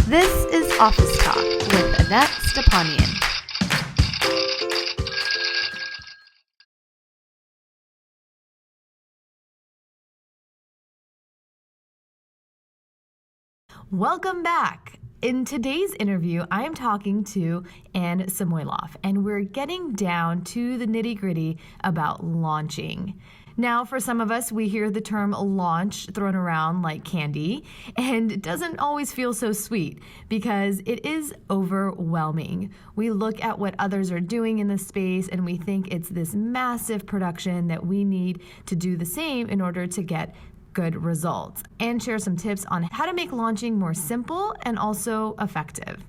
This is Office Talk with Annette Stepanian. Welcome back. In today's interview, I am talking to Anne Samoilov, and we're getting down to the nitty-gritty about launching. Now, for some of us, we hear the term launch thrown around like candy, and it doesn't always feel so sweet because it is overwhelming. We look at what others are doing in this space and we think it's this massive production that we need to do the same in order to get good results, and share some tips on how to make launching more simple and also effective.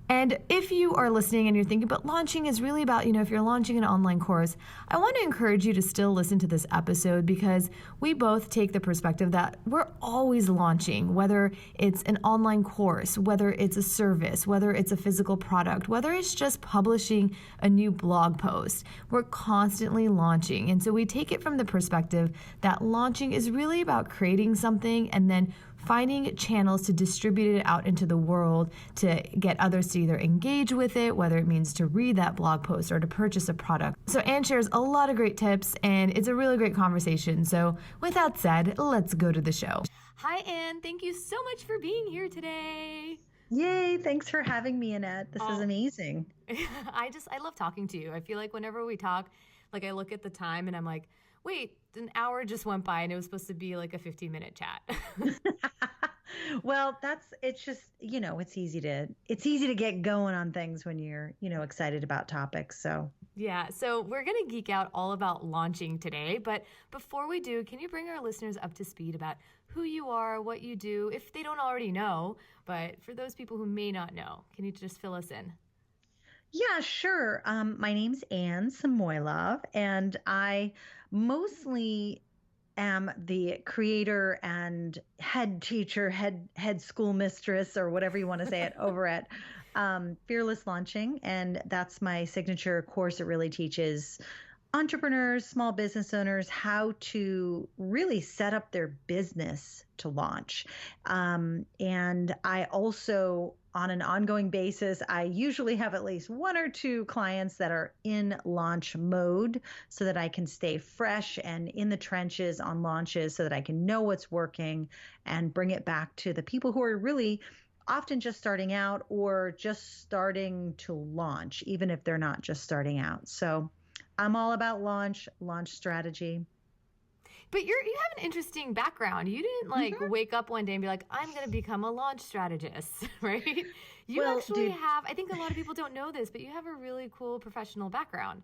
And if you are listening and you're thinking, but launching is really about, if you're launching an online course, I want to encourage you to still listen to this episode because we both take the perspective that we're always launching, whether it's an online course, whether it's a service, whether it's a physical product, whether it's just publishing a new blog post. We're constantly launching. And so we take it from the perspective that launching is really about creating something and then finding channels to distribute it out into the world to get others to either engage with it, whether it means to read that blog post or to purchase a product. So Anne shares a lot of great tips, and it's a really great conversation. So with that said, let's go to the show. Hi, Anne. Thank you so much for being here today. Yay. Thanks for having me, Annette. This is amazing. I love talking to you. I feel like whenever we talk, I look at the time and I'm like, wait, an hour just went by and it was supposed to be like a 15-minute chat. Well, it's just, it's easy to get going on things when you're, excited about topics. So yeah, so we're going to geek out all about launching today. But before we do, can you bring our listeners up to speed about who you are, what you do, if they don't already know, but for those people who may not know, can you just fill us in? Yeah, sure. My name's Anne Samoilov, and I mostly am the creator and head teacher, head school mistress, or whatever you want to say it, over at Fearless Launching. And that's my signature course. It really teaches entrepreneurs, small business owners, how to really set up their business to launch. And I also, on an ongoing basis, I usually have at least one or two clients that are in launch mode so that I can stay fresh and in the trenches on launches so that I can know what's working and bring it back to the people who are really often just starting out or just starting to launch, even if they're not just starting out. So I'm all about launch strategy. But you have an interesting background. You didn't wake up one day and be like, I'm going to become a launch strategist, right? You actually have, I think a lot of people don't know this, but you have a really cool professional background.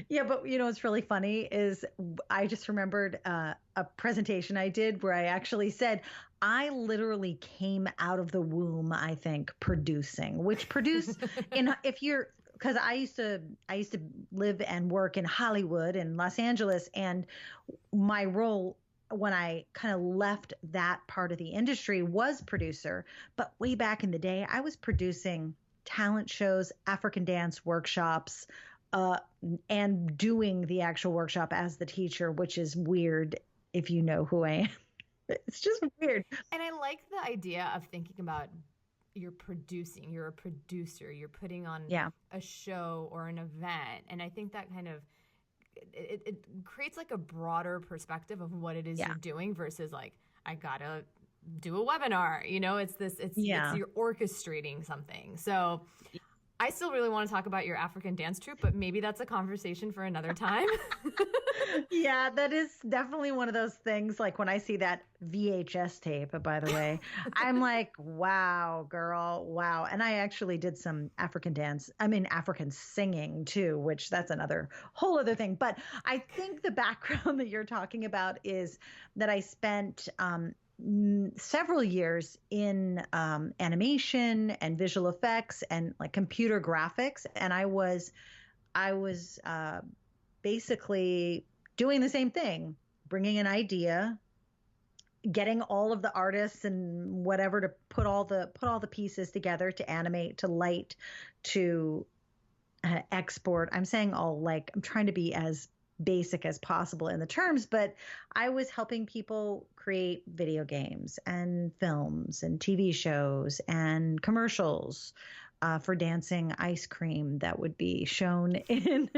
Yeah, but what's really funny is I just remembered a presentation I did where I actually said I literally came out of the womb, I think, producing, which because I used to live and work in Hollywood and Los Angeles, and my role when I kind of left that part of the industry was producer. But way back in the day, I was producing talent shows, African dance workshops, and doing the actual workshop as the teacher, which is weird if you know who I am. It's just weird. And I like the idea of thinking about you're producing, you're a producer, you're putting on a show or an event. And I think that kind of, it creates like a broader perspective of what it is you're doing versus I gotta do a webinar, it's you're orchestrating something. So I still really want to talk about your African dance troupe, but maybe that's a conversation for another time. Yeah, that is definitely one of those things. Like when I see that VHS tape, by the way, I'm like, wow, girl, wow. And I actually did some African singing too, which that's another whole other thing. But I think the background that you're talking about is that I spent several years in animation and visual effects and computer graphics, and I was basically doing the same thing, bringing an idea, getting all of the artists and whatever to put all the pieces together, to animate, to light, to export. I'm saying all, I'm trying to be as basic as possible in the terms, but I was helping people create video games and films and TV shows and commercials for dancing ice cream that would be shown in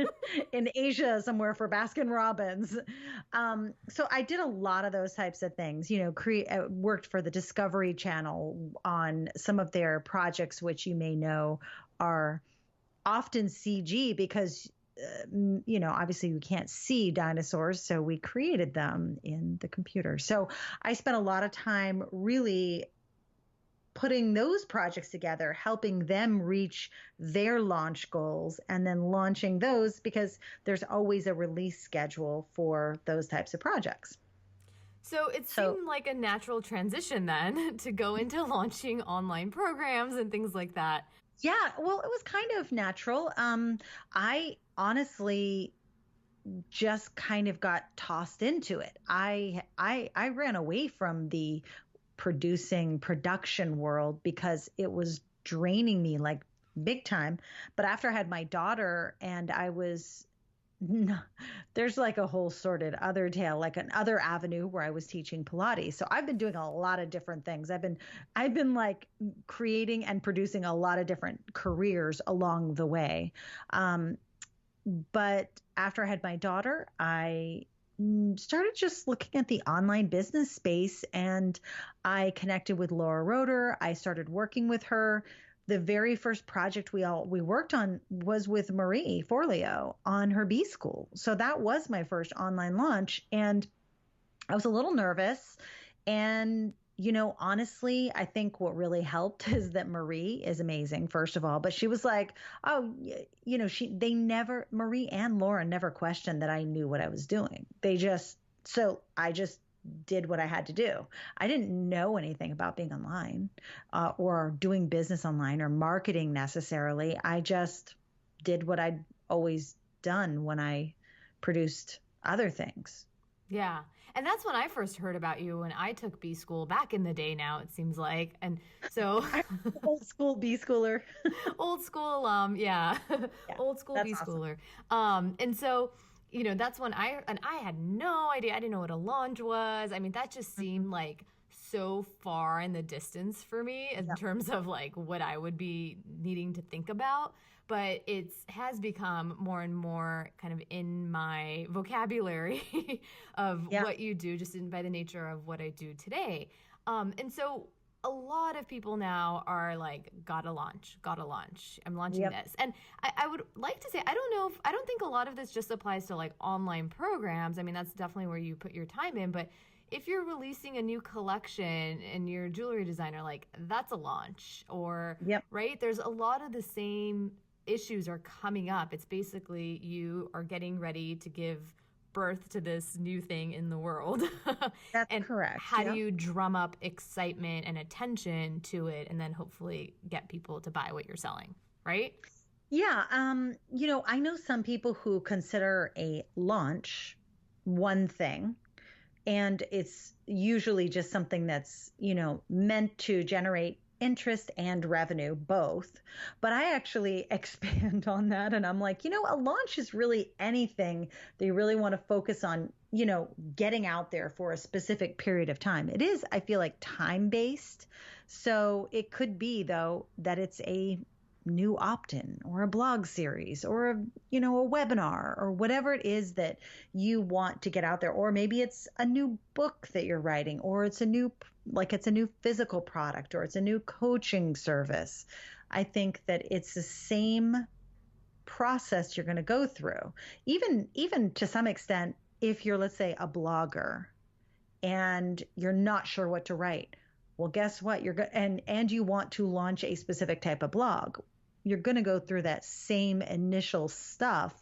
in Asia somewhere for Baskin Robbins. So I did a lot of those types of things. Worked for the Discovery Channel on some of their projects, which you may know are often CG because obviously we can't see dinosaurs, so we created them in the computer. So I spent a lot of time really putting those projects together, helping them reach their launch goals, and then launching those because there's always a release schedule for those types of projects. So it seemed like a natural transition then to go into launching online programs and things like that. Yeah, well, it was kind of natural. I honestly just kind of got tossed into it. I ran away from the production world because it was draining me like big time. But after I had my daughter and there's like a whole sordid other tale, like another avenue where I was teaching Pilates. So I've been doing a lot of different things. I've been like creating and producing a lot of different careers along the way. But after I had my daughter, I started just looking at the online business space, and I connected with Laura Roeder. I started working with her. The very first project we worked on was with Marie Forleo on her B School. So that was my first online launch, and I was a little nervous. And honestly, I think what really helped is that Marie is amazing, first of all. But she was like, oh, Marie and Laura never questioned that I knew what I was doing. So I just did what I had to do. I didn't know anything about being online or doing business online or marketing necessarily. I just did what I'd always done when I produced other things. Yeah. And that's when I first heard about you when I took B School back in the day now, it seems like. And so old school B schooler. Old school yeah. Old school B schooler. Awesome. And so, that's when I had no idea. I didn't know what a launch was. I mean, that just seemed like so far in the distance for me in terms of like what I would be needing to think about. But it has become more and more kind of in my vocabulary of what you do just by the nature of what I do today. And so a lot of people now are like, gotta launch. I'm launching this. And I would like to say, I don't think a lot of this just applies to like online programs. I mean, that's definitely where you put your time in, but if you're releasing a new collection and you're a jewelry designer, like that's a launch right? There's a lot of the same issues are coming up. It's basically you are getting ready to give birth to this new thing in the world. That's correct. How do you drum up excitement and attention to it and then hopefully get people to buy what you're selling, right? Yeah. I know some people who consider a launch one thing, and it's usually just something that's, meant to generate interest and revenue, both. But I actually expand on that. And I'm like, a launch is really anything that you really want to focus on, getting out there for a specific period of time. It is, I feel like, time-based. So it could be, though, that it's a new opt-in or a blog series or a webinar or whatever it is that you want to get out there. Or maybe it's a new book that you're writing, or it's a new physical product, or it's a new coaching service. I think that it's the same process you're going to go through. Even to some extent, if you're, let's say, a blogger and you're not sure what to write, well, guess what? And you want to launch a specific type of blog. You're going to go through that same initial stuff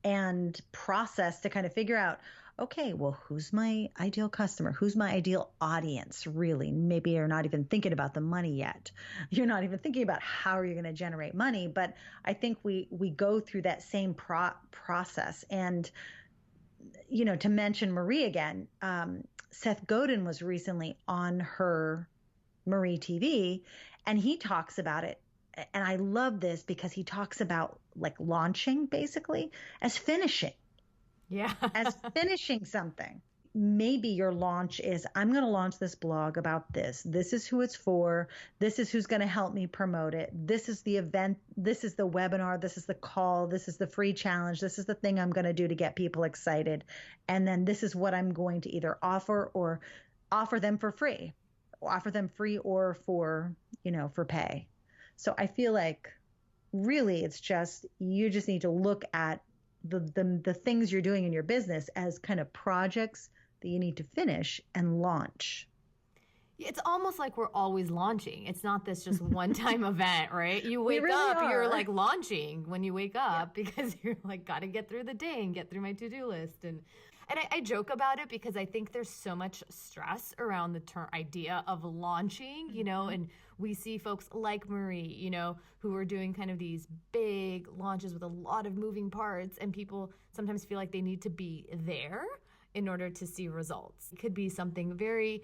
and process to kind of figure out, okay, well, who's my ideal customer? Who's my ideal audience, really? Maybe you're not even thinking about the money yet. You're not even thinking about how you're going to generate money. But I think we go through that same process. And, to mention Marie again, Seth Godin was recently on her Marie TV, and he talks about it. And I love this because he talks about like launching basically as finishing. Yeah. as finishing something. Maybe your launch is, I'm going to launch this blog about this. This is who it's for. This is who's going to help me promote it. This is the event. This is the webinar. This is the call. This is the free challenge. This is the thing I'm going to do to get people excited. And then this is what I'm going to either offer or offer them for free, offer them free or for, for pay. So I feel like really it's just, you just need to look at the things you're doing in your business as kind of projects that you need to finish and launch. It's almost like we're always launching. It's not this just one-time event, right? You wake really up, you're are. like launching when you wake up because you're like, got to get through the day and get through my to-do list. And I joke about it because I think there's so much stress around the term idea of launching, and we see folks like Marie, who are doing kind of these big launches with a lot of moving parts, and people sometimes feel like they need to be there in order to see results. It could be something very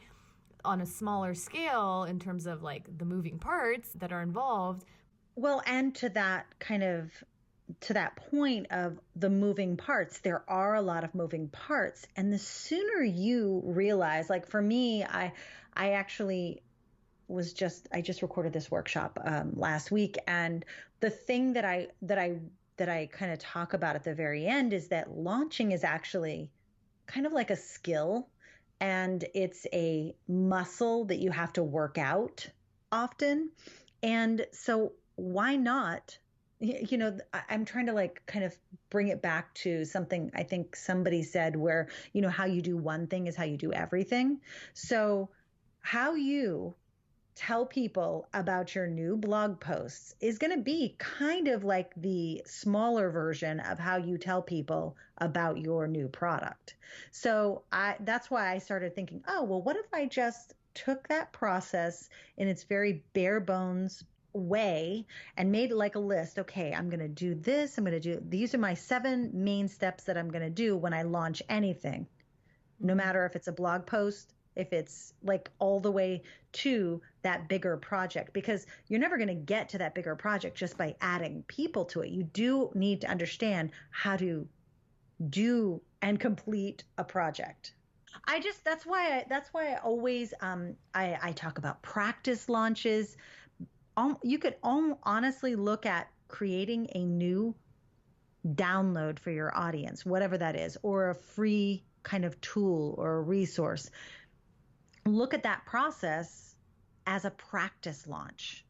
on a smaller scale in terms of like the moving parts that are involved. Well, and to that point of the moving parts, there are a lot of moving parts. And the sooner you realize, like for me, I actually I just recorded this workshop last week. And the thing that I kind of talk about at the very end is that launching is actually kind of like a skill, and it's a muscle that you have to work often. And so why not? I'm trying to like kind of bring it back to something I think somebody said where, how you do one thing is how you do everything. So how you tell people about your new blog posts is going to be kind of like the smaller version of how you tell people about your new product. So that's why I started thinking, oh, well, what if I just took that process in its very bare bones way and made it like a list. Okay, I'm going to do this. These are my 7 main steps that I'm going to do when I launch anything, no matter if it's a blog post, if it's like all the way to that bigger project, because you're never going to get to that bigger project just by adding people to it. You do need to understand how to do and complete a project. That's why I always I talk about practice launches. You could honestly look at creating a new download for your audience, whatever that is, or a free kind of tool or a resource. Look at that process as a practice launch.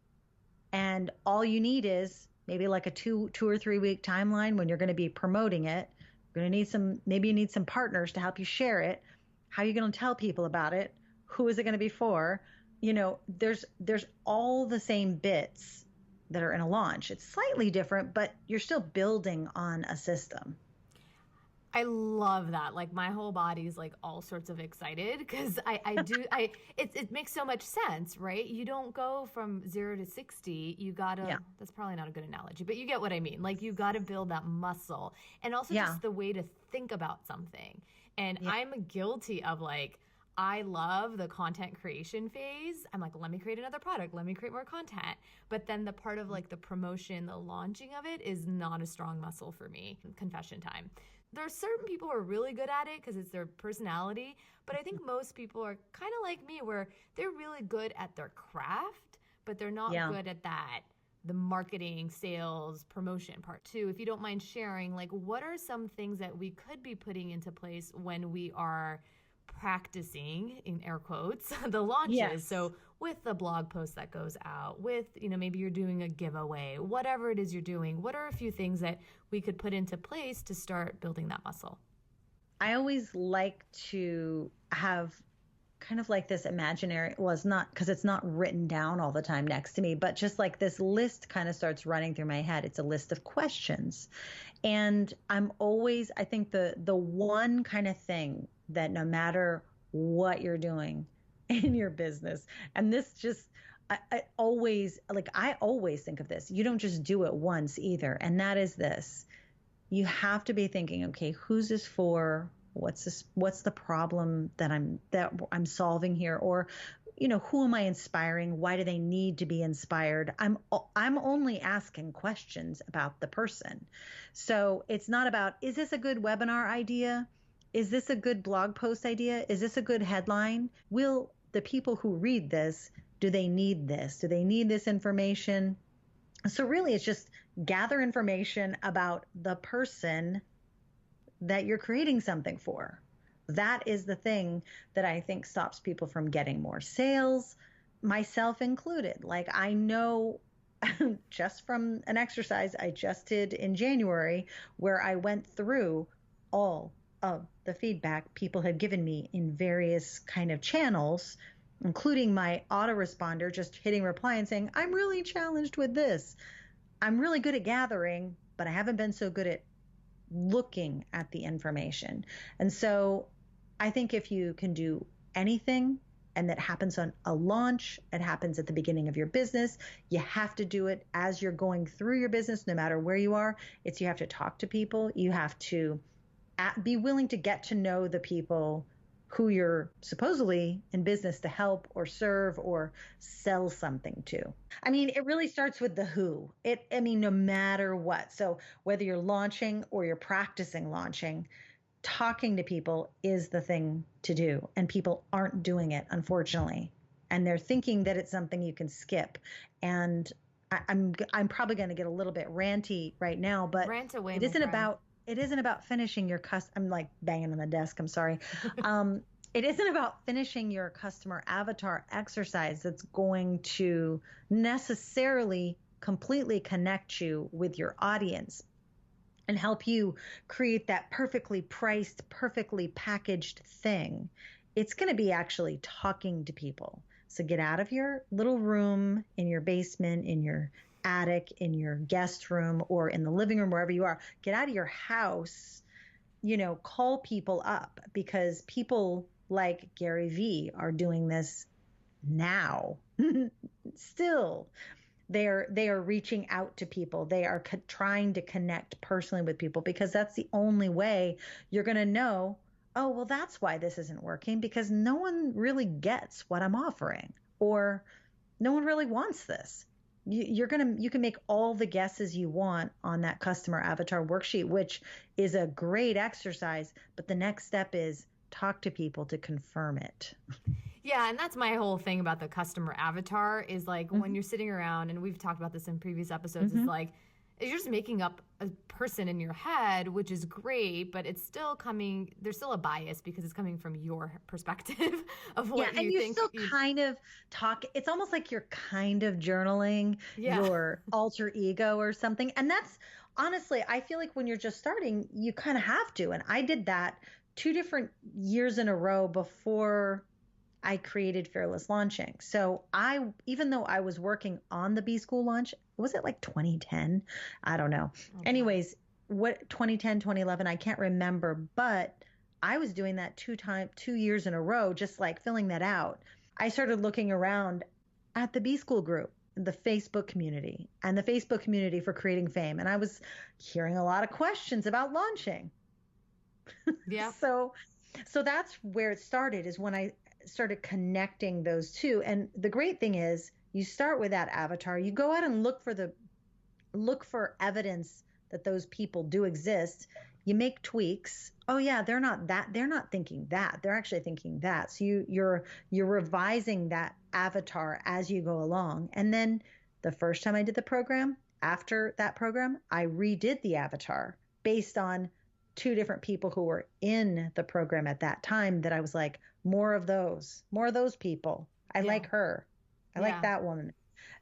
And all you need is maybe like a 2 or 3 week timeline when you're going to be promoting it. You're going to need maybe you need some partners to help you share it. How are you going to tell people about it? Who is it going to be for? There's all the same bits that are in a launch. It's slightly different, but you're still building on a system. I love that. Like my whole body's like all sorts of excited because it makes so much sense, right? You don't go from 0 to 60. You gotta, that's probably not a good analogy, but you get what I mean. Like you gotta build that muscle and also just the way to think about something. And I'm guilty of like, I love the content creation phase. I'm like, let me create another product. Let me create more content. But then the part of like the promotion, the launching of it is not a strong muscle for me. Confession time. There are certain people who are really good at it because it's their personality. But I think most people are kind of like me where they're really good at their craft, but they're not good at the marketing, sales, promotion part too. If you don't mind sharing, like what are some things that we could be putting into place when we are practicing, in air quotes, the launches? Yes. So with the blog post that goes out, with, maybe you're doing a giveaway, whatever it is you're doing, what are a few things that we could put into place to start building that muscle? I always like to have kind of like this imaginary, well, it's not because it's not written down all the time next to me, but just like this list kind of starts running through my head. It's a list of questions. And I think the one kind of thing that no matter what you're doing in your business, and this just, I always think of this. You don't just do it once either. And that is this. You have to be thinking, okay, who's this for? What's the problem that I'm solving here? Or who am I inspiring? Why do they need to be inspired? I'm only asking questions about the person. So it's not about, is this a good webinar idea? Is this a good blog post idea? Is this a good headline? Will the people who read this, do they need this? Do they need this information? So really it's just gather information about the person that you're creating something for. That is the thing that I think stops people from getting more sales, myself included. Like I know just from an exercise I just did in January where I went through all of the feedback people had given me in various kind of channels, including my autoresponder just hitting reply and saying, I'm really challenged with this. I'm really good at gathering, but I haven't been so good at looking at the information. And so I think if you can do anything and that happens on a launch, it happens at the beginning of your business, you have to do it as you're going through your business, no matter where you are. You have to talk to people. You have to be willing to get to know the people who you're supposedly in business to help or serve or sell something to. I mean, it really starts with the who. No matter what. So whether you're launching or you're practicing launching, talking to people is the thing to do. And people aren't doing it, unfortunately. And they're thinking that it's something you can skip. And I'm probably going to get a little bit ranty right now, but Rant away, it isn't about finishing your I'm like banging on the desk. I'm sorry. It isn't about finishing your customer avatar exercise that's going to necessarily completely connect you with your audience and help you create that perfectly priced, perfectly packaged thing. It's going to be actually talking to people. So get out of your little room in your basement, in your attic, in your guest room, or in the living room, wherever you are. Get out of your house, call people up, because people like Gary Vee are doing this now. Still, they are reaching out to people. They are trying to connect personally with people, because that's the only way you're going to know, oh, well, that's why this isn't working, because no one really gets what I'm offering, or no one really wants this. You can make all the guesses you want on that customer avatar worksheet, which is a great exercise. But the next step is talk to people to confirm it. Yeah, and that's my whole thing about the customer avatar is like when you're sitting around, and we've talked about this in previous episodes, is like you're just making up a person in your head, which is great, but it's still there's still a bias because it's coming from your perspective of what you think. Yeah, and you still kind of talk. It's almost like you're kind of journaling your alter ego or something. And that's honestly, I feel like when you're just starting, you kind of have to. And I did that 2 different years in a row before I created Fearless Launching. So even though I was working on the B School launch, was it like 2010? I don't know. Okay. Anyways, 2010, 2011, I can't remember, but I was doing that 2 years in a row, just like filling that out. I started looking around at the B School group, the Facebook community, and the Facebook community for Creating Fame. And I was hearing a lot of questions about launching. Yeah. So that's where it started, is when I started connecting those two. And the great thing is you start with that avatar, you go out and look for evidence that those people do exist. You make tweaks. Oh yeah, they're not thinking that. They're actually thinking that. So you're revising that avatar as you go along. And then the first time I did the program, after that program, I redid the avatar based on 2 different people who were in the program at that time, that I was like, more of those people. I like her. I like that woman,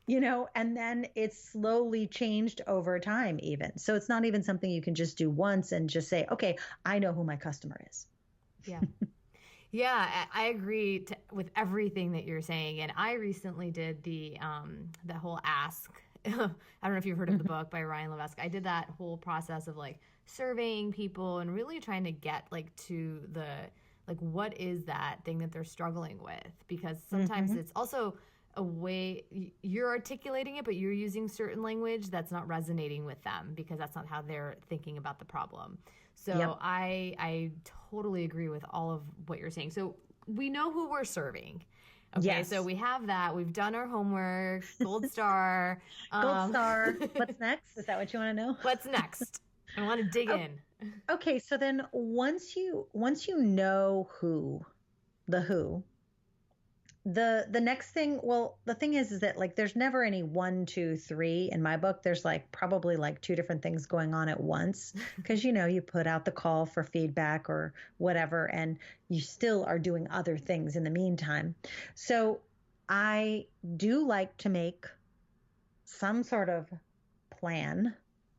and then it's slowly changed over time even. So it's not even something you can just do once and just say, okay, I know who my customer is. Yeah. Yeah, I agree with everything that you're saying. And I recently did the whole ask. I don't know if you've heard of the book by Ryan Levesque. I did that whole process of like surveying people and really trying to get like to the what is that thing that they're struggling with, because sometimes it's also a way you're articulating it, but you're using certain language that's not resonating with them because that's not how they're thinking about the problem. So I totally agree with all of what you're saying. So we know who we're serving. Okay, so Yes. we have that. We've done our homework, gold star. Gold star. What's next? Is that what you want to know? What's next? I want to dig in. Okay, so then once you know the who, the next thing, well, the thing is that like there's never any one, two, three in my book. There's like probably like two different things going on at once because you put out the call for feedback or whatever, and you still are doing other things in the meantime. So I do like to make some sort of plan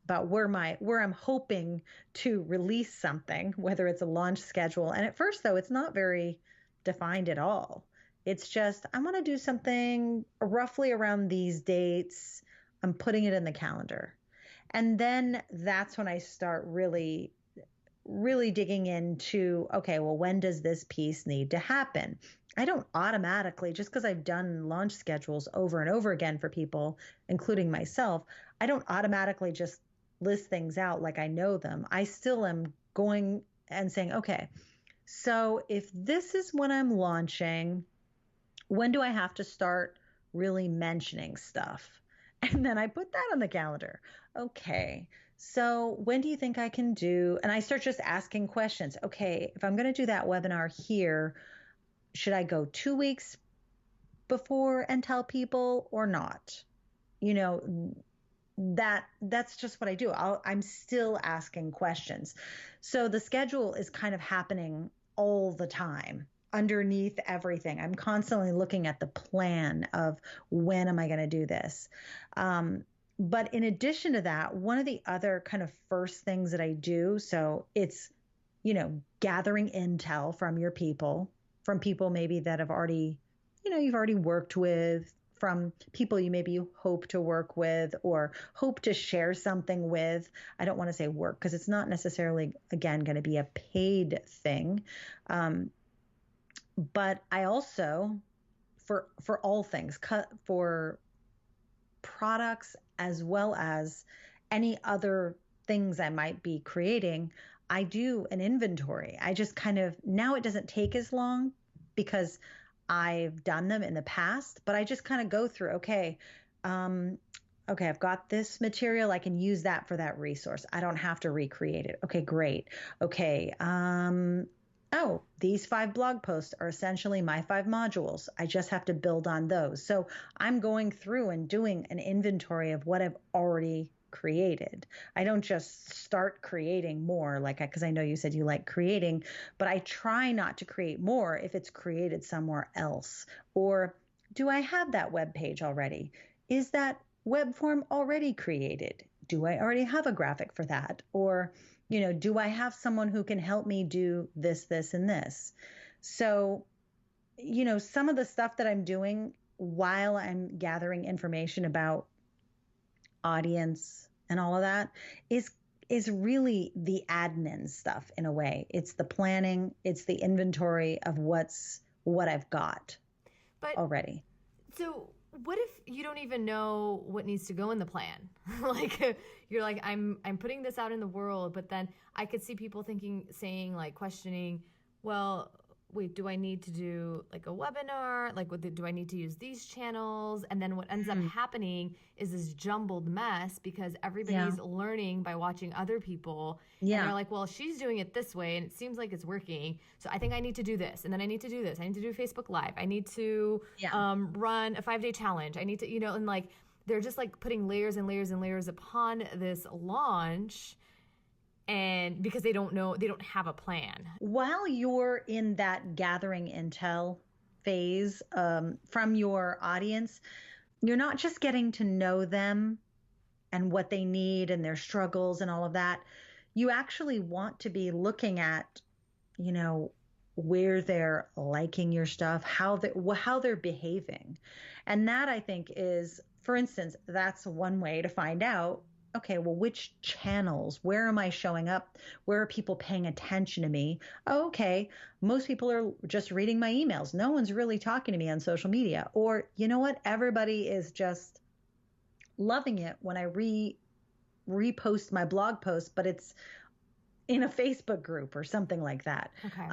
about where I'm hoping to release something, whether it's a launch schedule. And at first though, it's not very defined at all. It's just I want to do something roughly around these dates. I'm putting it in the calendar. And then that's when I start really digging into, okay, well, when does this piece need to happen? I don't automatically, just because I've done launch schedules over and over again for people, including myself, I don't automatically just list things out like I know them. I still am going and saying, okay, so if this is when I'm launching, when do I have to start really mentioning stuff? And then I put that on the calendar. Okay. So when do you think I can do? And I start just asking questions. Okay, if I'm going to do that webinar here, should I go 2 weeks before and tell people or not? You know, that's just what I do. I'm still asking questions. So the schedule is kind of happening all the time underneath everything. I'm constantly looking at the plan of when am I going to do this? But in addition to that, one of the other kind of first things that I do, so it's, gathering intel from your people, from people maybe that have already, you've already worked with, from people you hope to work with or hope to share something with. I don't want to say work because it's not necessarily, again, going to be a paid thing. But I also, for all things, for products as well as any other things I might be creating, I do an inventory. I just kind of, now it doesn't take as long because I've done them in the past, but I just kind of go through, okay, I've got this material. I can use that for that resource. I don't have to recreate it. Okay, great. Okay. These 5 blog posts are essentially my 5 modules. I just have to build on those. So I'm going through and doing an inventory of what I've already created. I don't just start creating more because I know you said you like creating, but I try not to create more if it's created somewhere else. Or do I have that web page already? Is that web form already created? Do I already have a graphic for that? Or, do I have someone who can help me do this, and this? So, some of the stuff that I'm doing while I'm gathering information about audience and all of that is really the admin stuff in a way. It's the planning, it's the inventory of what I've got already. So what if you don't even know what needs to go in the plan? You're like, I'm putting this out in the world, but then I could see people questioning, well, wait, do I need to do like a webinar? Do I need to use these channels? And then what ends up happening is this jumbled mess because everybody's learning by watching other people. Yeah. And they're like, well, she's doing it this way and it seems like it's working. So I think I need to do this. And then I need to do this. I need to do Facebook Live. I need to run a 5-day challenge. I need to, and they're just putting layers and layers and layers upon this launch. And because they don't have a plan. While you're in that gathering intel phase from your audience, you're not just getting to know them and what they need and their struggles and all of that. You actually want to be looking at, where they're liking your stuff, how they're behaving. And that, I think, is, for instance, that's one way to find out, okay, well, which channels, where am I showing up? Where are people paying attention to me? Oh, okay, most people are just reading my emails. No one's really talking to me on social media. Or, you know what? Everybody is just loving it when I repost my blog post, but it's in a Facebook group or something like that. Okay.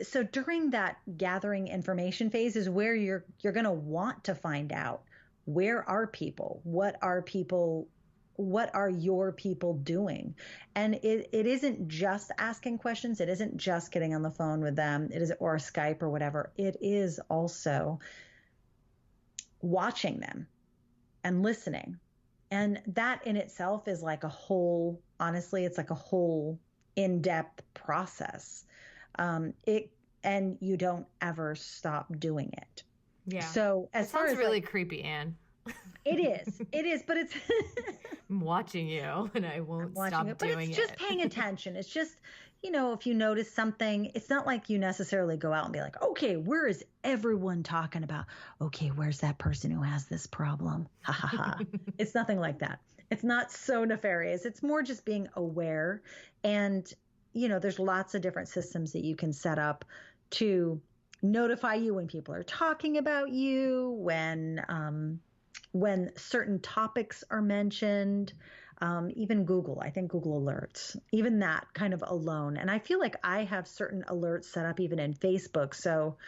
so during that gathering information phase is where you're going to want to find out, where are people? What are people? What are your people doing? And it isn't just asking questions. It isn't just getting on the phone with them. It is, or Skype or whatever. It is also watching them and listening. And that in itself is like a whole, honestly, it's like a whole in-depth process. And you don't ever stop doing it. Yeah. So as far as really creepy, Anne. It is, but it's I'm watching you and I won't stop it, doing but it's it. just paying attention. It's just, if you notice something, it's not like you necessarily go out and be like, okay, where is everyone talking about? Okay, where's that person who has this problem? Ha ha ha. It's nothing like that. It's not so nefarious. It's more just being aware. And, there's lots of different systems that you can set up to notify you when people are talking about you, when certain topics are mentioned, even Google, I think Google Alerts, even that kind of alone. And I feel like I have certain alerts set up even in Facebook. So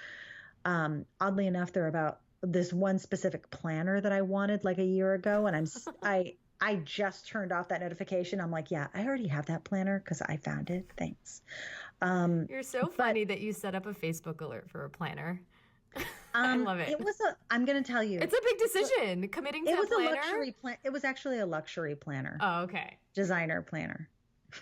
oddly enough, they're about this one specific planner that I wanted like a year ago. And I just turned off that notification. I'm like, yeah, I already have that planner because I found it. Thanks. You're so funny that you set up a Facebook alert for a planner. I love it. I'm going to tell you. It's a big decision, committing to a planner. A luxury plan. It was actually a luxury planner. Oh, okay. Designer planner.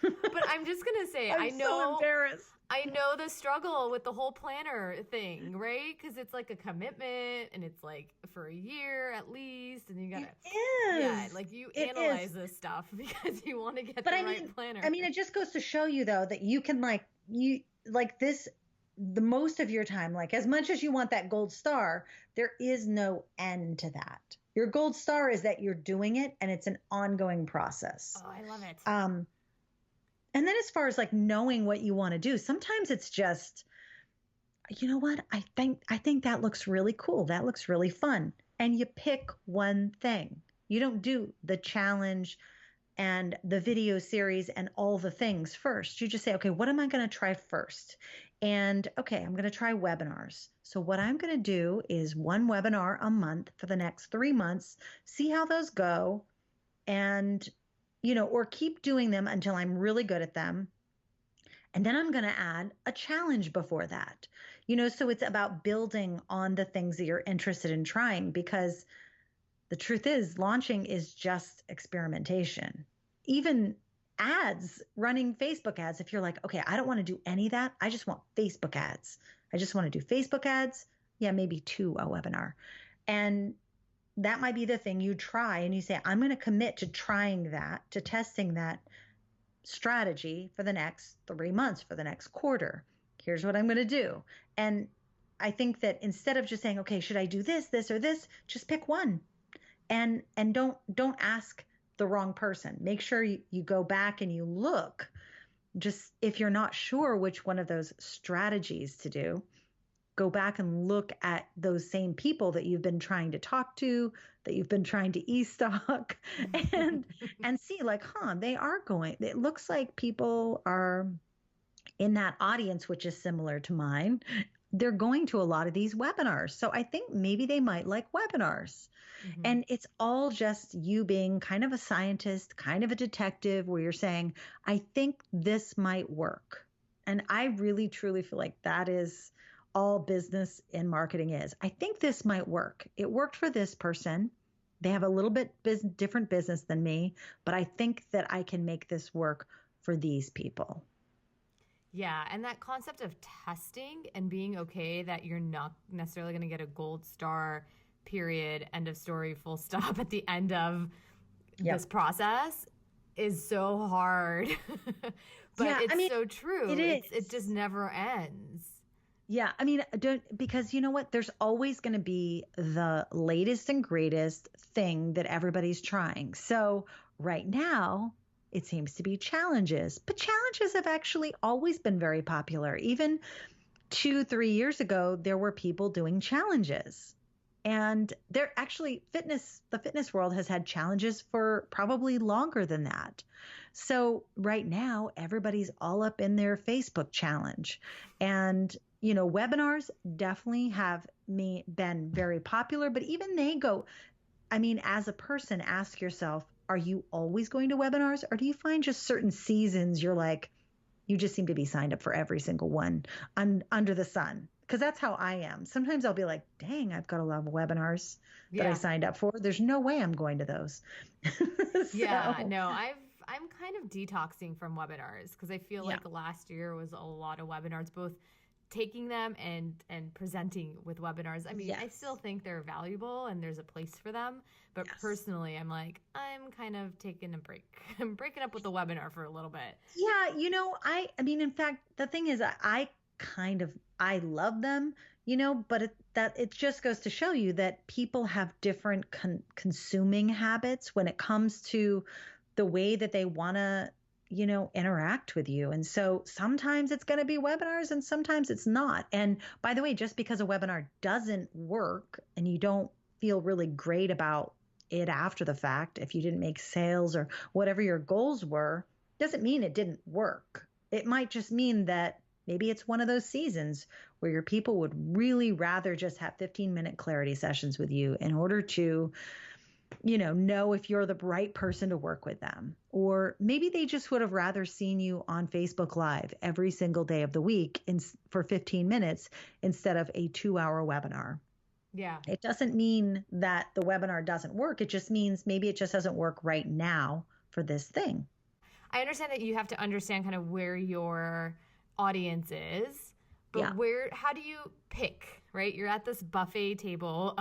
But I'm just going to say, I'm so embarrassed. I know the struggle with the whole planner thing, right? Because it's like a commitment and it's like for a year at least. And you got to. It is. Yeah, like you analyze this stuff because you want to get the right planner. I mean, it just goes to show you, though, that you can the most of your time, like as much as you want that gold star, there is no end to that. Your gold star is that you're doing it and it's an ongoing process. Oh, I love it. And then as far as like knowing what you want to do, sometimes it's just, you know what? I think that looks really cool. That looks really fun. And you pick one thing. You don't do the challenge and the video series and all the things first. You just say, okay, what am I going to try first? And okay, I'm going to try webinars. So what I'm going to do is one webinar a month for the next 3 months, see how those go, and, or keep doing them until I'm really good at them. And then I'm going to add a challenge before that, so it's about building on the things that you're interested in trying, because the truth is launching is just experimentation. Even ads, running Facebook ads, if you're like, okay, I don't want to do any of that. I just want Facebook ads. I just want to do Facebook ads. Yeah, maybe 2 a webinar. And that might be the thing you try. And you say, I'm going to commit to trying that, to testing that strategy for the next 3 months, for the next quarter. Here's what I'm going to do. And I think that instead of just saying, okay, should I do this, this, or this, just pick one. And don't ask the wrong person. Make sure you go back and you look. Just if you're not sure which one of those strategies to do, go back and look at those same people that you've been trying to talk to, that you've been trying to e-stock, and see like, they are going. It looks like people are in that audience, which is similar to mine. They're going to a lot of these webinars. So I think maybe they might like webinars. Mm-hmm. And it's all just you being kind of a scientist, kind of a detective, where you're saying, I think this might work. And I really, truly feel like that is all business and marketing is. I think this might work. It worked for this person. They have a little bit different business than me, but I think that I can make this work for these people. Yeah, and that concept of testing and being okay that you're not necessarily going to get a gold star, period, end of story, full stop at the end of this process is so hard. But it's so true. It just never ends. Yeah, I mean, because you know what? There's always going to be the latest and greatest thing that everybody's trying. So right now, it seems to be challenges, but challenges have actually always been very popular. Even 2-3 years ago, there were people doing challenges, and they're actually the fitness world has had challenges for probably longer than that. So right now, everybody's all up in their Facebook challenge, and webinars definitely have been very popular, but even they go, I mean, as a person, ask yourself, are you always going to webinars, or do you find just certain seasons you're like, you just seem to be signed up for every single one under the sun? Because that's how I am. Sometimes I'll be like, dang, I've got a lot of webinars that I Yeah. signed up for. There's no way I'm going to those. Yeah, So, no, I'm kind of detoxing from webinars because I feel yeah. like last year was a lot of webinars, both taking them and presenting with webinars. I mean, I still Yes. think they're valuable and there's a place for them, but Yes. personally, I'm like, I'm kind of taking a break. I'm breaking up with the webinar for a little bit. Yeah, I mean, in fact, the thing is, I kind of I love them, but it just goes to show you that people have different consuming habits when it comes to the way that they want to, interact with you. And so sometimes it's going to be webinars and sometimes it's not. And by the way, just because a webinar doesn't work and you don't feel really great about it after the fact, if you didn't make sales or whatever your goals were, doesn't mean it didn't work. It might just mean that maybe it's one of those seasons where your people would really rather just have 15-minute clarity sessions with you in order to, know if you're the right person to work with them. Or maybe they just would have rather seen you on Facebook Live every single day of the week for 15 minutes instead of a 2-hour webinar. Yeah. It doesn't mean that the webinar doesn't work. It just means maybe it just doesn't work right now for this thing. I understand that you have to understand kind of where your audience is, but Yeah. how do you pick, right? You're at this buffet table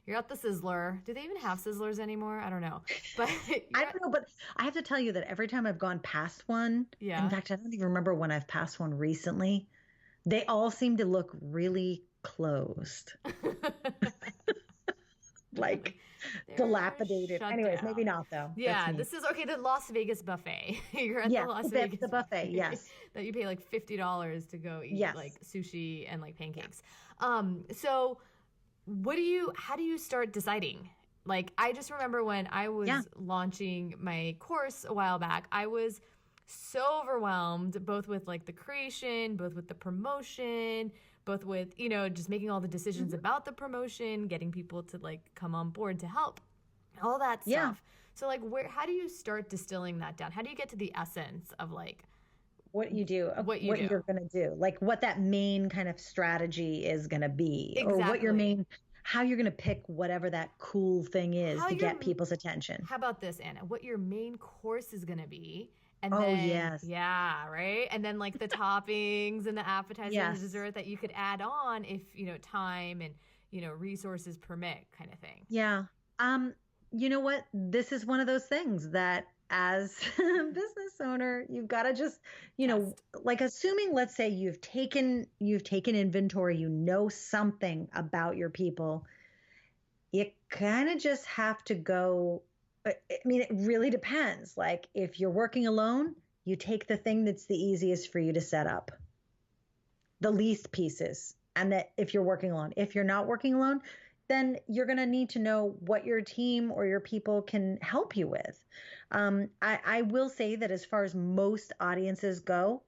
you're at the Sizzler. Do they even have Sizzlers anymore? I don't know. But I don't know, but I have to tell you that every time I've gone past one, in yeah. fact, I don't even remember when I've passed one recently, they all seem to look really closed, like They're dilapidated. shut Anyways, maybe down. not though. That's Yeah, me. this is okay. The Las Vegas buffet. You're at the Yes, Las that's Vegas the buffet. buffet Yes. that you pay like $50 to go eat Yes. like sushi and like Yeah. pancakes. So how do you start deciding? Like, I just remember when I Yeah. was launching my course a while back, I was so overwhelmed, both with like the creation, both with the promotion, both with, just making all the decisions Mhm. about the promotion, getting people to like come on board to help, all that Yeah. stuff. So, like, how do you start distilling that down? How do you get to the essence of like What you do, what you what do? you're going to do, like what that main kind of strategy is going to be, or what your Exactly. main, how you're going to pick whatever that cool thing is How to get your people's attention. How about this, Anna? What your main course is going to be. And Oh, then, yes. yeah, right? And then like the toppings and the appetizer and the Yes. dessert that you could add on if, time and, resources permit kind of thing. Yeah. You know what? This is one of those things that as a business owner, you've got to just, Test. like assuming, let's say you've taken inventory, something about your people, you kind of just have to go. I mean, it really depends. Like if you're working alone, you take the thing that's the easiest for you to set up, the least pieces. And that if you're working alone, if you're not working alone, then you're going to need to know what your team or your people can help you with. I will say that as far as most audiences go,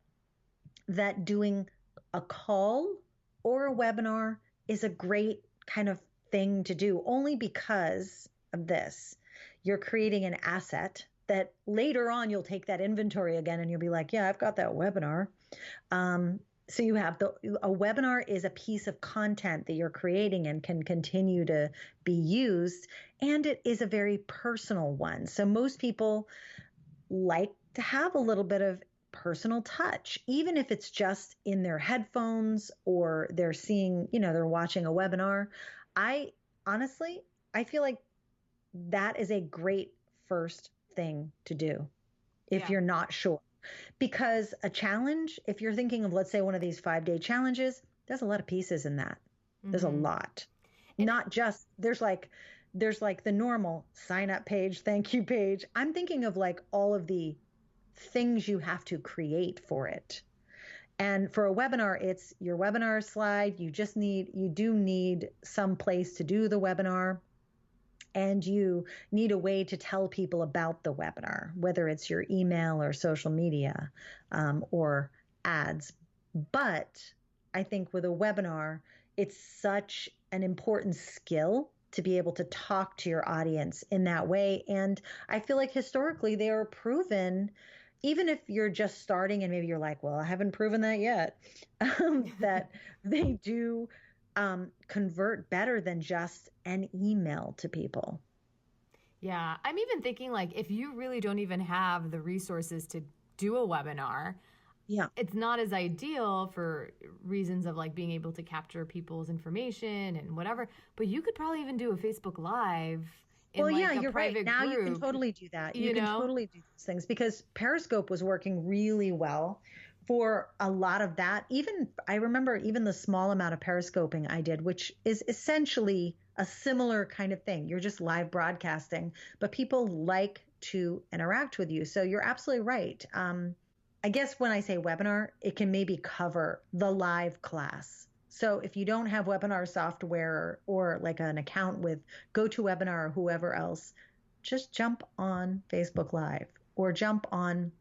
that doing a call or a webinar is a great kind of thing to do, only because of this. You're creating an asset that later on you'll take that inventory again and you'll be like, yeah, I've got that webinar. So you have a webinar is a piece of content that you're creating and can continue to be used. And it is a very personal one. So most people like to have a little bit of personal touch, even if it's just in their headphones or they're seeing, they're watching a webinar. I honestly, I feel like that is a great first thing to do if Yeah. you're not sure. Because a challenge, if you're thinking of, let's say, one of these 5-day challenges, there's a lot of pieces in that. There's a Mm-hmm. lot. And Not just, there's like the normal sign up page, thank you page. I'm thinking of like all of the things you have to create for it. And for a webinar, it's your webinar slide. You do need some place to do the webinar. And you need a way to tell people about the webinar, whether it's your email or social media or ads. But I think with a webinar, it's such an important skill to be able to talk to your audience in that way. And I feel like historically they are proven, even if you're just starting and maybe you're like, well, I haven't proven that yet, that they do convert better than just an email to people. Yeah, I'm even thinking like if you really don't even have the resources to do a webinar, Yeah. it's not as ideal for reasons of like being able to capture people's information and whatever, but you could probably even do a Facebook Live in Well, yeah, like a you're right. private Now you can group, totally do that. You you can know? totally do these things because Periscope was working really well for a lot of that. Even I remember even the small amount of Periscoping I did, which is essentially a similar kind of thing. You're just live broadcasting, but people like to interact with you. So you're absolutely right. I guess when I say webinar, it can maybe cover the live class. So if you don't have webinar software or like an account with GoToWebinar or whoever else, just jump on Facebook Live or jump on,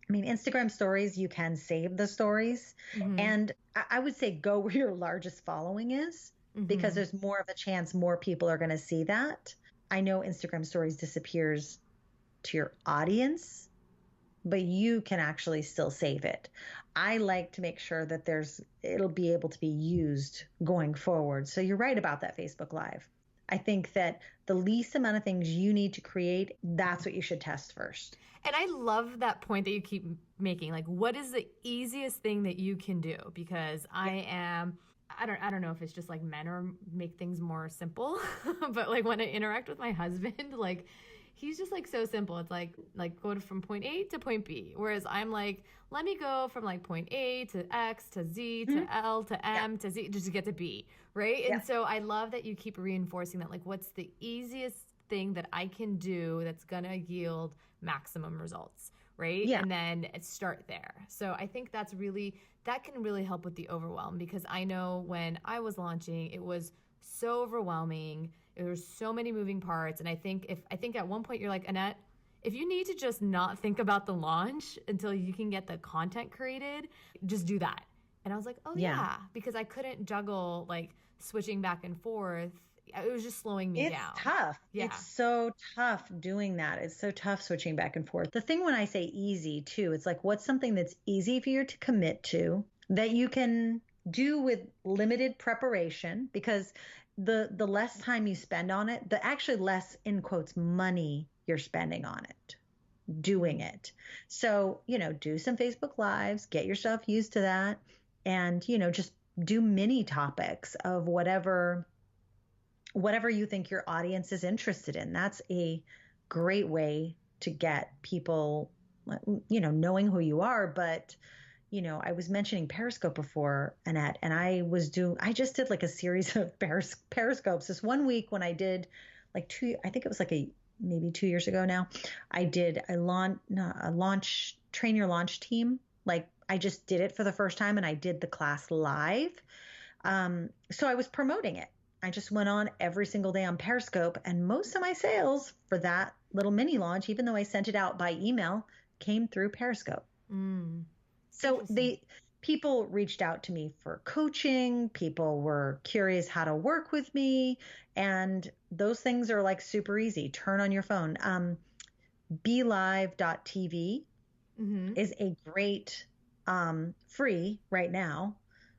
I mean, Instagram stories, you can save the stories. Mm-hmm. And I would say go where your largest following is because Mm-hmm. there's more of a chance more people are going to see that. I know Instagram stories disappears to your audience, but you can actually still save it. I like to make sure that it'll be able to be used going forward. So you're right about that Facebook Live. I think that the least amount of things you need to create, that's what you should test first. And I love that point that you keep making. Like, what is the easiest thing that you can do? Because I don't know if it's just like men or make things more simple, but like when I interact with my husband, like he's just like so simple. It's like go from point A to point B. Whereas I'm like, let me go from like point A to X to Z to L to Yeah. M to Z just to get to B, right? Yeah. And so I love that you keep reinforcing that. Like, what's the easiest thing that I can do that's gonna yield maximum results, right? Yeah. And then start there. So I think that can really help with the overwhelm because I know when I was launching, it was so overwhelming. There were so many moving parts. And I think at one point you're like, Annette, if you need to just not think about the launch until you can get the content created, just do that. And I was like, oh Yeah. yeah, because I couldn't juggle like switching back and forth. It was just slowing me It's down. tough. Yeah. It's so tough doing that. It's so tough switching back and forth. The thing when I say easy too, it's like what's something that's easy for you to commit to that you can do with limited preparation because the less time you spend on it, the actually less in quotes money you're spending on it, doing it. So, do some Facebook Lives, get yourself used to that and, just do mini topics of whatever you think your audience is interested in. That's a great way to get people, knowing who you are. But, I was mentioning Periscope before, Annette, and I just did like a series of Periscopes. This one week when I did like I think it was like maybe 2 years ago now, I did a launch, train your launch team. Like I just did it for the first time and I did the class live. So I was promoting it. I just went on every single day on Periscope, and most of my sales for that little mini launch, even though I sent it out by email, came through Periscope. So people reached out to me for coaching. People were curious how to work with me, and those things are like super easy. Turn on your phone. BeLive.tv is a great free right now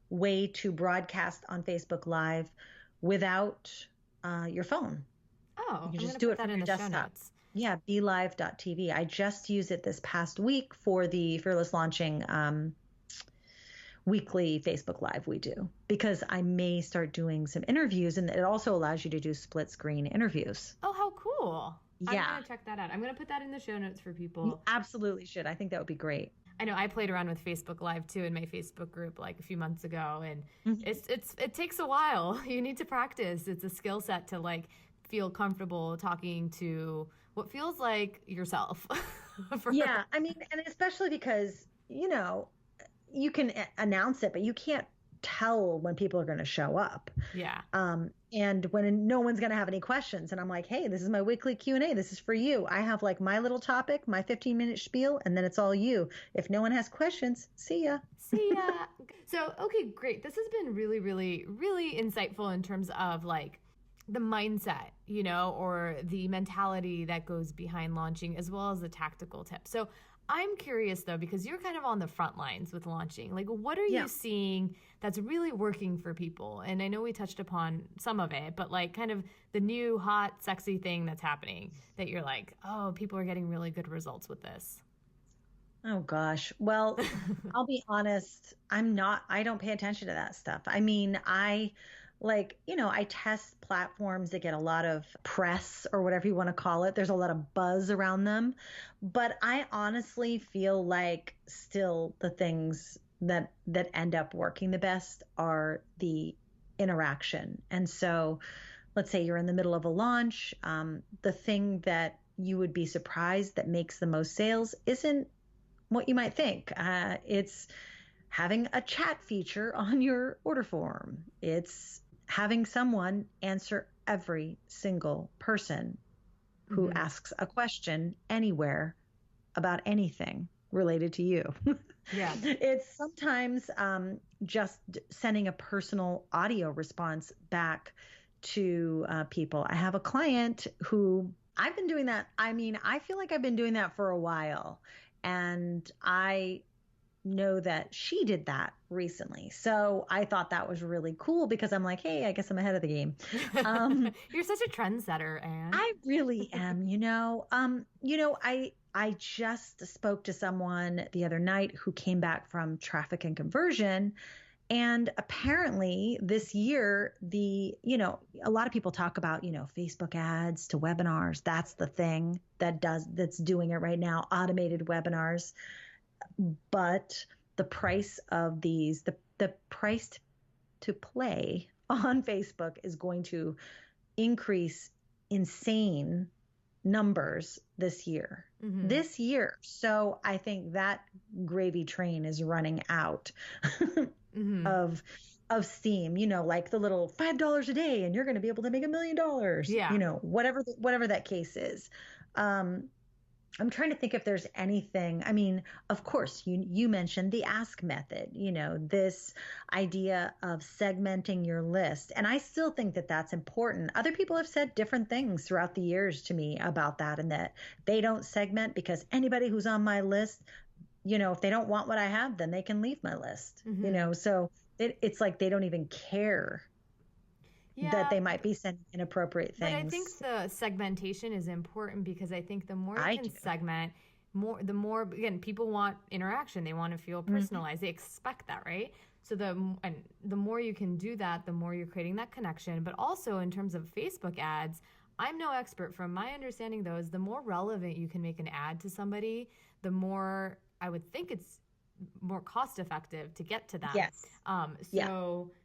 way to broadcast on Facebook Live without your phone. Oh, You can I'm just gonna do put it that from in your the show desktop. notes. Yeah, BeLive.tv. I just used it this past week for the Fearless Launching weekly Facebook Live we do because I may start doing some interviews, and it also allows you to do split screen interviews. Oh, how cool. I'm Yeah, gonna check that out. I'm gonna put that in the show notes for you people. absolutely should. I think that would be great. I know I played around with Facebook Live too in my Facebook group like a few months ago, and it takes a while. You need to practice. It's a skill set to like feel comfortable talking to what feels like yourself. Yeah, I mean, and especially because, you can announce it, but you can't tell when people are going to show up. Yeah. And when no one's going to have any questions, and I'm like, hey, this is my weekly Q&A. This is for you. I have like my little topic, my 15-minute spiel, and then it's all you. If no one has questions, see ya. See ya. So, okay, great. This has been really, really, really insightful in terms of like the mindset, or the mentality that goes behind launching, as well as the tactical tips. So I'm curious though, because you're kind of on the front lines with launching. Like, what are you seeing that's really working for people? And I know we touched upon some of it, but like kind of the new hot, sexy thing that's happening that you're like, oh, people are getting really good results with this. Oh gosh. Well, I'll be honest. I don't pay attention to that stuff. I mean, I test platforms that get a lot of press or whatever you want to call it. There's a lot of buzz around them. But I honestly feel like still the things that end up working the best are the interaction. And so let's say you're in the middle of a launch. The thing that you would be surprised that makes the most sales isn't what you might think. It's having a chat feature on your order form. It's having someone answer every single person who asks a question anywhere about anything related to you. Yeah. It's sometimes just sending a personal audio response back to people. I have a client who I've been doing that. I mean, I feel like I've been doing that for a while. And I know that she did that recently. So I thought that was really cool because I'm like, hey, I guess I'm ahead of the game. You're such a trendsetter, Anne. I really am, I just spoke to someone the other night who came back from traffic and conversion. And apparently this year, a lot of people talk about, Facebook ads to webinars. That's the thing that's doing it right now, automated webinars. But the price of these, the price to play on Facebook is going to increase insane numbers this year. So I think that gravy train is running out of steam, like the little $5 a day and you're going to be able to make $1 million, whatever that case is. I'm trying to think if there's anything. I mean, of course, you mentioned the ask method, this idea of segmenting your list. And I still think that that's important. Other people have said different things throughout the years to me about that, and that they don't segment because anybody who's on my list, if they don't want what I have, then they can leave my list, so it's like they don't even care. Yeah, that they might be sending inappropriate things. But I think the segmentation is important because I think the more you can segment, the more, again, people want interaction. They want to feel personalized. They expect that, right? So the more you can do that, the more you're creating that connection. But also in terms of Facebook ads, I'm no expert. From my understanding, though, is the more relevant you can make an ad to somebody, the more I would think it's more cost effective to get to that. Yes.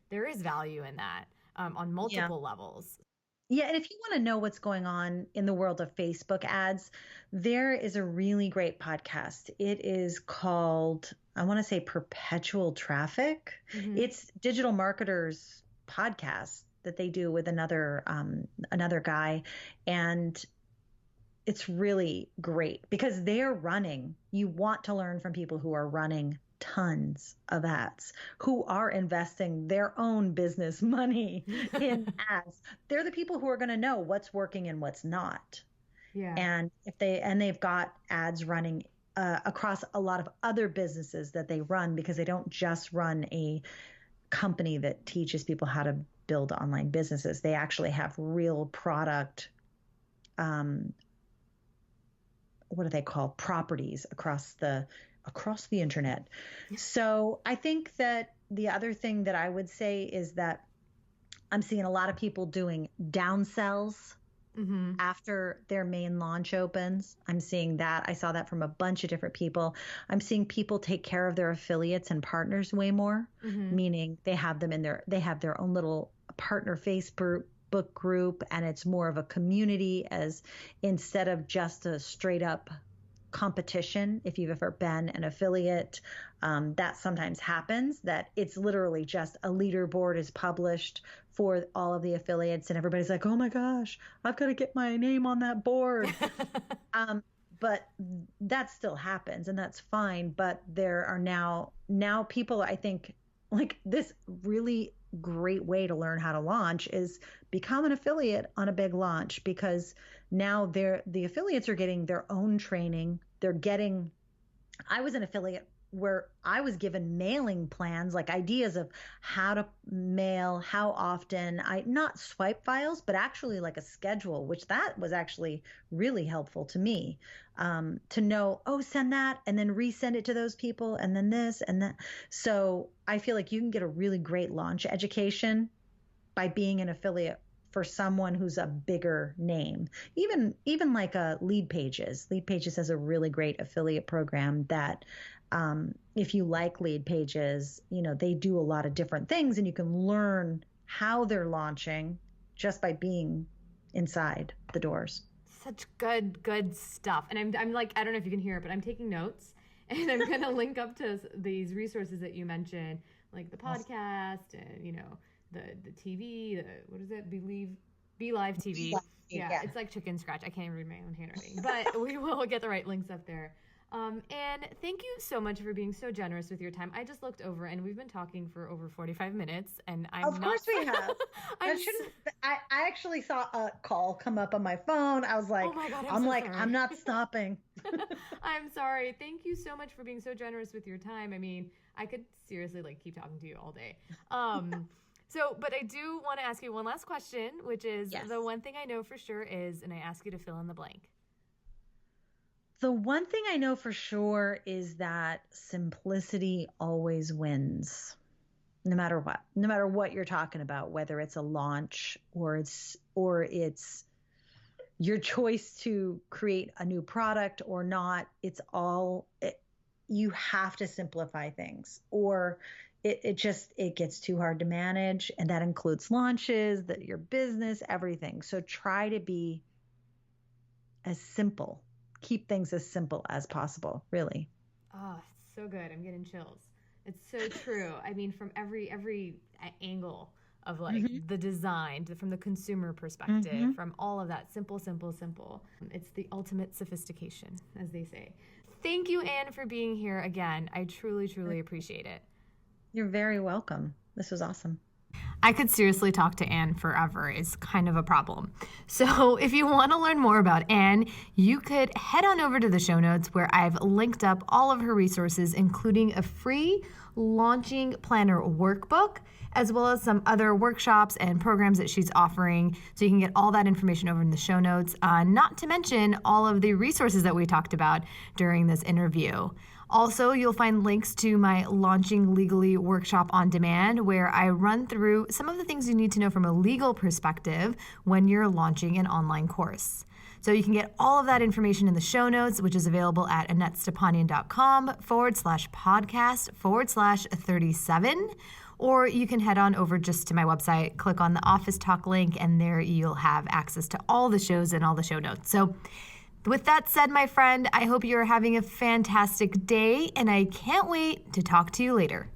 There is value in that. On multiple levels. Yeah. And if you want to know what's going on in the world of Facebook ads, there is a really great podcast. It is called, I want to say, Perpetual Traffic. It's digital marketers podcast that they do with another guy. And it's really great because they're running. You want to learn from people who are running tons of ads, who are investing their own business money in ads. They're the people who are going to know what's working and what's not. Yeah. And they've got ads running across a lot of other businesses that they run, because they don't just run a company that teaches people how to build online businesses. They actually have real product, what do they call, properties across the internet. So I think that the other thing that I would say is that I'm seeing a lot of people doing downsells after their main launch opens. I'm seeing that. I saw that from a bunch of different people. I'm seeing people take care of their affiliates and partners way more, meaning they have their own little partner Facebook group, and it's more of a community, as instead of just a straight up competition. If you've ever been an affiliate, that sometimes happens, that it's literally just a leaderboard is published for all of the affiliates and everybody's like, oh my gosh, I've got to get my name on that board. But that still happens and that's fine. But there are now people, I think, like this really great way to learn how to launch is become an affiliate on a big launch, because now the affiliates are getting their own training. I was an affiliate where I was given mailing plans, like ideas of how to mail, how often, not swipe files, but actually like a schedule, which that was actually really helpful to me, to know, oh, send that and then resend it to those people and then this and that. So I feel like you can get a really great launch education by being an affiliate for someone who's a bigger name. Even like Lead Pages. Lead Pages has a really great affiliate program that, if you like Lead Pages, they do a lot of different things and you can learn how they're launching just by being inside the doors. Such good stuff. And I'm like, I don't know if you can hear it, but I'm taking notes and I'm going to link up to these resources that you mentioned, like the podcast and, the TV, what is it? Be Live TV. Yeah, it's like chicken scratch. I can't even read my own handwriting, but we will get the right links up there. And thank you so much for being so generous with your time. I just looked over and we've been talking for over 45 minutes and Of course we have. I actually saw a call come up on my phone. I was like, oh my God, sorry. I'm not stopping. I'm sorry. Thank you so much for being so generous with your time. I mean, I could seriously keep talking to you all day. But I do want to ask you one last question, which is the one thing I know for sure is, and I ask you to fill in the blank. The one thing I know for sure is that simplicity always wins, no matter what you're talking about, whether it's a launch or it's your choice to create a new product or not. You have to simplify things, or it gets too hard to manage. And that includes launches, your business, everything. So try to be keep things as simple as possible, really. Oh, it's so good. I'm getting chills. It's so true. I mean, from every angle of the design, from the consumer perspective, from all of that, simple. It's the ultimate sophistication, as they say. Thank you, Anne, for being here again. I truly appreciate it. You're very welcome. This was awesome. I could seriously talk to Anne forever. It's kind of a problem. So if you want to learn more about Anne, you could head on over to the show notes where I've linked up all of her resources, including a free launching planner workbook, as well as some other workshops and programs that she's offering. So you can get all that information over in the show notes, not to mention all of the resources that we talked about during this interview. Also, you'll find links to my Launching Legally workshop on demand, where I run through some of the things you need to know from a legal perspective when you're launching an online course. So you can get all of that information in the show notes, which is available at AnnetteStepanian.com/podcast/37. Or you can head on over just to my website, click on the Office Talk link, and there you'll have access to all the shows and all the show notes. So with that said, my friend, I hope you're having a fantastic day, and I can't wait to talk to you later.